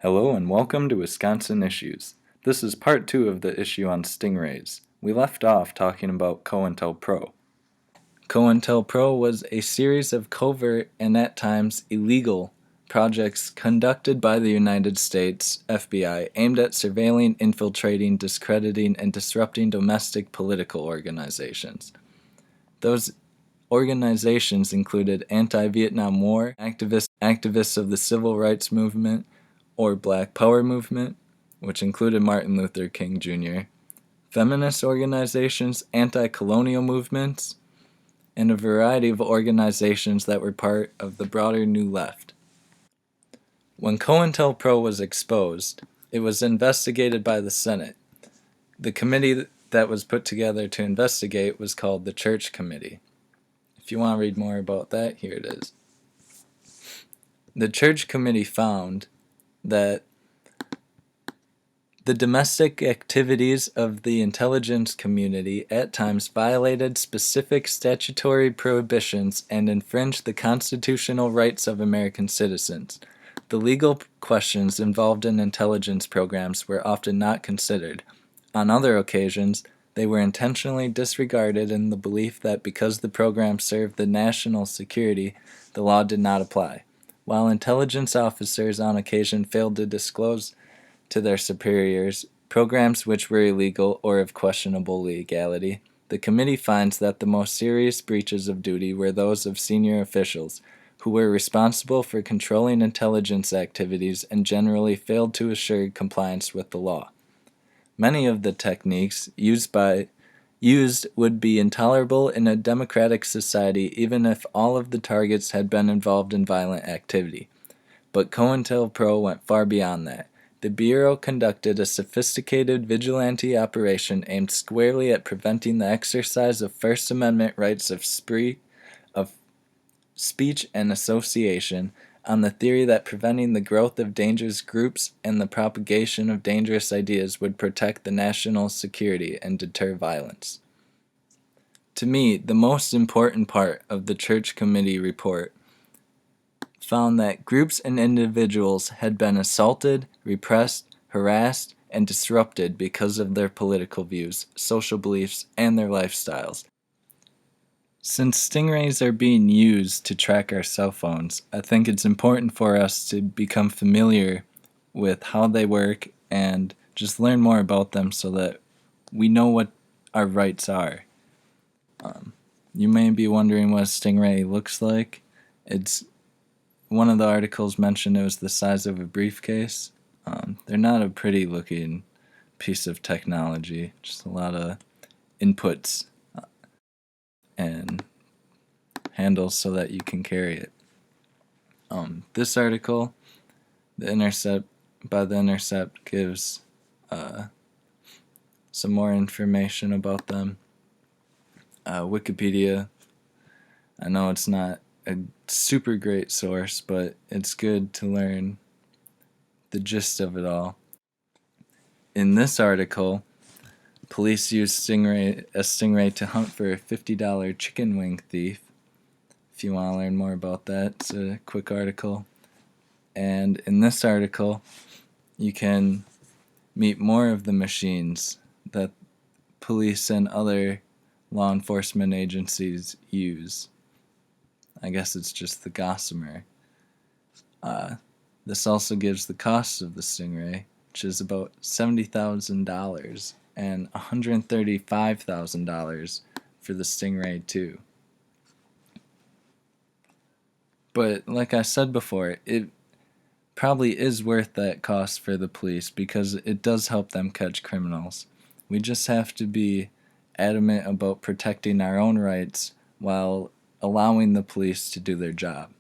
Hello and welcome to Wisconsin Issues. This is part 2 of the issue on Stingrays. We left off talking about COINTELPRO. COINTELPRO was a series of covert and at times illegal projects conducted by the United States FBI aimed at surveilling, infiltrating, discrediting, and disrupting domestic political organizations. Those organizations included anti-Vietnam War activists of the Civil Rights Movement, or Black Power movement, which included Martin Luther King Jr., feminist organizations, anti-colonial movements, and a variety of organizations that were part of the broader New Left. When COINTELPRO was exposed, it was investigated by the Senate. The committee that was put together to investigate was called the Church Committee. If you want to read more about that, here it is. The Church Committee found that the domestic activities of the intelligence community at times violated specific statutory prohibitions and infringed the constitutional rights of American citizens. The legal questions involved in intelligence programs were often not considered. On other occasions, they were intentionally disregarded in the belief that because the program served the national security, the law did not apply. While intelligence officers on occasion failed to disclose to their superiors programs which were illegal or of questionable legality, the committee finds that the most serious breaches of duty were those of senior officials, who were responsible for controlling intelligence activities and generally failed to assure compliance with the law. Many of the techniques used would be intolerable in a democratic society even if all of the targets had been involved in violent activity. But COINTELPRO went far beyond that. The Bureau conducted a sophisticated vigilante operation aimed squarely at preventing the exercise of First Amendment rights of speech and association, on the theory that preventing the growth of dangerous groups and the propagation of dangerous ideas would protect the national security and deter violence. To me, the most important part of the Church Committee report found that groups and individuals had been assaulted, repressed, harassed, and disrupted because of their political views, social beliefs, and their lifestyles. Since stingrays are being used to track our cell phones, I think it's important for us to become familiar with how they work and just learn more about them so that we know what our rights are. You may be wondering what a stingray looks like. One of the articles mentioned it was the size of a briefcase. They're not a pretty looking piece of technology, just a lot of inputs and handles so that you can carry it. This article, The Intercept, gives some more information about them. Wikipedia, I know it's not a super great source, but it's good to learn the gist of it all. In this article, police used a stingray to hunt for a $50 chicken wing thief. If you want to learn more about that, it's a quick article. And in this article, you can meet more of the machines that police and other law enforcement agencies use. I guess it's just the gossamer. This also gives the cost of the stingray, which is about $70,000 and $135,000 for the Stingray 2. But like I said before, it probably is worth that cost for the police because it does help them catch criminals. We just have to be adamant about protecting our own rights while allowing the police to do their job.